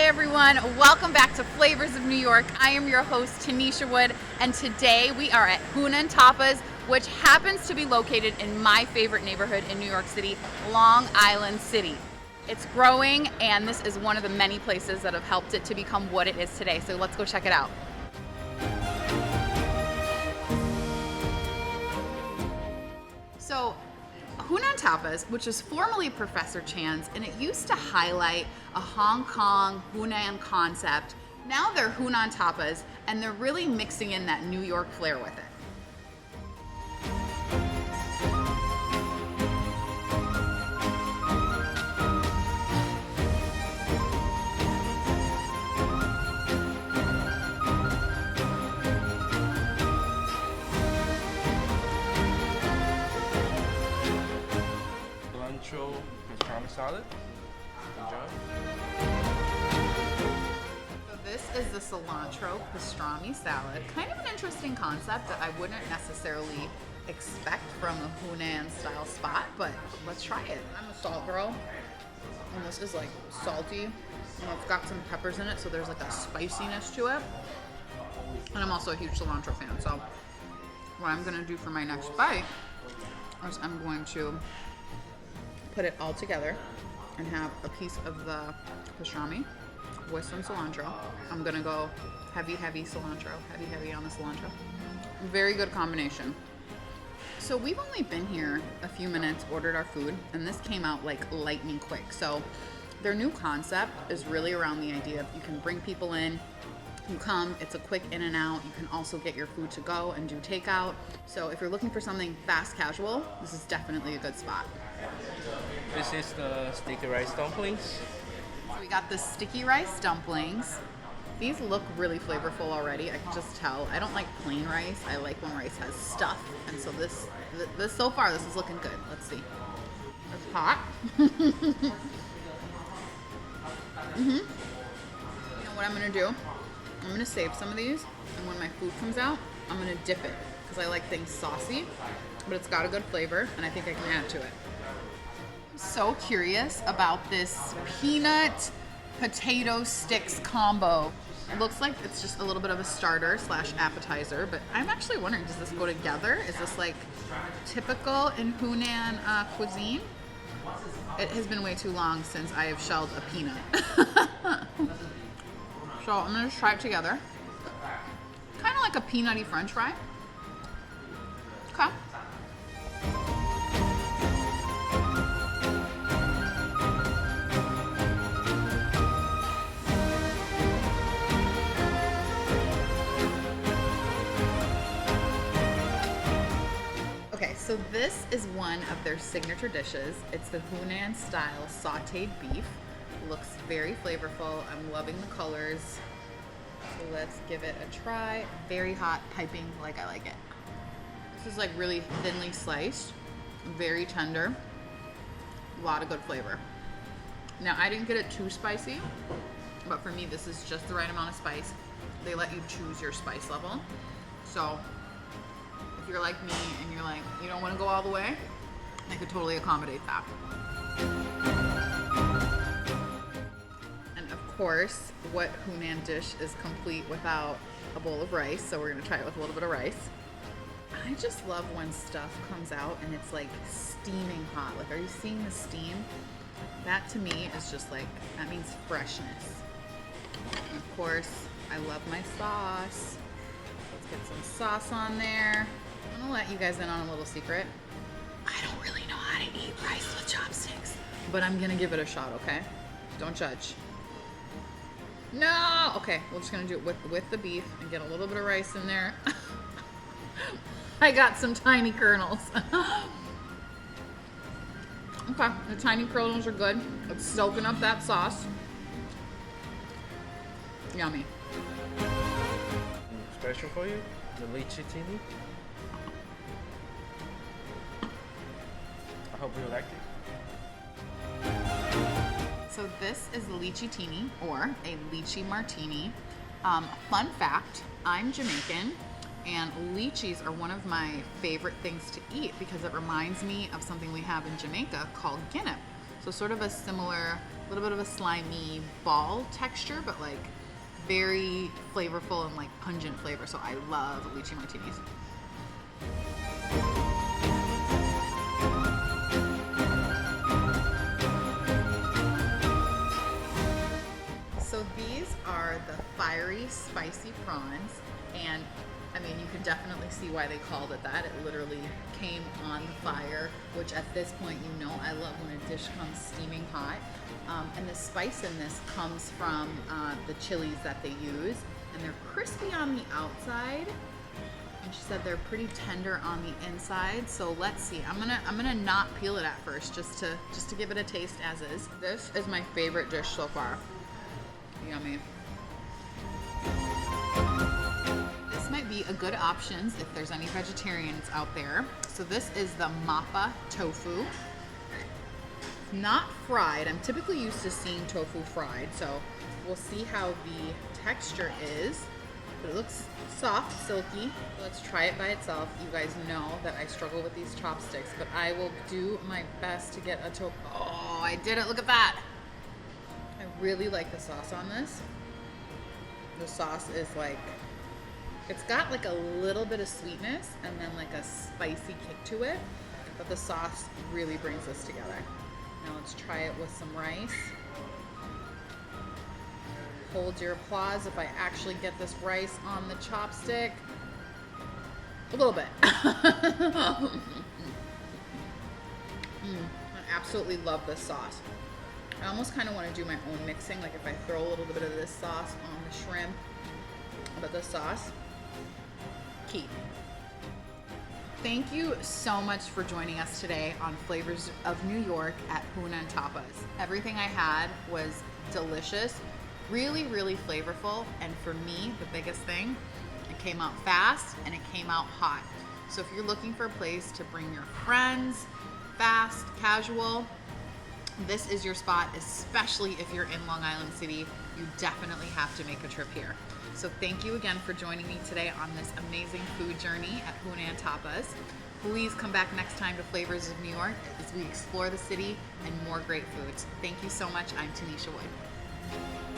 everyone, welcome back to Flavors of New York. I am your host, Tennesha Wood, and today we are at Hunan Tapas, which happens to be located in my favorite neighborhood in New York City, Long Island City. It's growing, and this is one of the many places that have helped it to become what it is today, so let's go check it out. So, Hunan Tapas, which is formerly Professor Chan's, and it used to highlight a Hong Kong Hunan concept. Now they're Hunan Tapas, and they're really mixing in that New York flair with it. Pastrami salad. Enjoy. So this is the cilantro pastrami salad. Kind of an interesting concept that I wouldn't necessarily expect from a Hunan style spot, but let's try it. I'm a salt girl, and this is like salty, and it's got some peppers in it, so there's like a spiciness to it. And I'm also a huge cilantro fan, so what I'm gonna do for my next bite is I'm going to put it all together and have a piece of the pastrami with some cilantro. I'm gonna go heavy cilantro, heavy on the cilantro. Very good combination. So we've only been here a few minutes, ordered our food, and this came out like lightning quick. So their new concept is really around the idea of you can bring people in, you come, it's a quick in and out. You can also get your food to go and do takeout. So if you're looking for something fast casual, this is definitely a good spot. This is the sticky rice dumplings. So we got the sticky rice dumplings. These look really flavorful already. I can just tell. I don't like plain rice. I like when rice has stuff. And so this so far, this is looking good. Let's see. It's hot. You know what I'm gonna do? I'm gonna save some of these, and when my food comes out, I'm gonna dip it because I like things saucy, but it's got a good flavor, and I think I can add to it. I'm so curious about this peanut potato sticks combo. It looks like it's just a little bit of a starter / appetizer, but I'm actually wondering, does this go together? Is this like typical in Hunan cuisine? It has been way too long since I have shelled a peanut. So I'm gonna just try it together. Kind of like a peanutty french fry. Okay. Okay, so this is one of their signature dishes. It's the Hunan style sauteed beef. Looks very flavorful. I'm loving the colors. So let's give it a try. Very hot, piping like I like it. This is like really thinly sliced, very tender, a lot of good flavor. Now I didn't get it too spicy, but for me this is just the right amount of spice. They let you choose your spice level. So if you're like me and you're like, you don't want to go all the way, they could totally accommodate that. Of course, what Hunan dish is complete without a bowl of rice, so we're gonna try it with a little bit of rice. I just love when stuff comes out and it's like steaming hot. Like, are you seeing the steam? That to me is just like, that means freshness. And of course, I love my sauce. Let's get some sauce on there. I'm gonna let you guys in on a little secret. I don't really know how to eat rice with chopsticks, but I'm gonna give it a shot, okay? Don't judge. No! Okay, we're just gonna do it with the beef and get a little bit of rice in there. I got some tiny kernels. Okay, the tiny kernels are good. It's soaking up that sauce. Yummy. Special for you, the lychee tini. I hope you liked it. So this is the lychee tini, or a lychee martini. Fun fact, I'm Jamaican, and lychees are one of my favorite things to eat because it reminds me of something we have in Jamaica called guinnep. So sort of a similar, little bit of a slimy ball texture, but like very flavorful and like pungent flavor. So I love lychee martinis. So these are the fiery, spicy prawns, and I mean, you can definitely see why they called it that. It literally came on the fire, which at this point, you know I love when a dish comes steaming hot. And the spice in this comes from the chilies that they use, and they're crispy on the outside. And she said they're pretty tender on the inside. So let's see. I'm gonna not peel it at first, just to give it a taste as is. This is my favorite dish so far. Yummy. This might be a good option if there's any vegetarians out there. So this is the mappa tofu. Not fried. I'm typically used to seeing tofu fried, so we'll see how the texture is. But it looks soft, silky. Let's try it by itself. You guys know that I struggle with these chopsticks, but I will do my best to get a tofu. Oh, I did it. Look at that. I really like the sauce on this. The sauce is like, it's got like a little bit of sweetness and then like a spicy kick to it, but the sauce really brings this together. Now let's try it with some rice. Hold your applause if I actually get this rice on the chopstick. A little bit. I absolutely love this sauce. I almost kind of want to do my own mixing, like if I throw a little bit of this sauce on the shrimp, but the sauce, key. Thank you so much for joining us today on Flavors of New York at Hunan Tapas. Everything I had was delicious, really, really flavorful, and for me, the biggest thing, it came out fast and it came out hot. So if you're looking for a place to bring your friends, fast, casual, this is your spot, especially if you're in Long Island City. You definitely have to make a trip here. So thank you again for joining me today on this amazing food journey at Hunan Tapas. Please come back next time to Flavors of New York as we explore the city and more great foods. Thank you so much. I'm Tennesha Wood.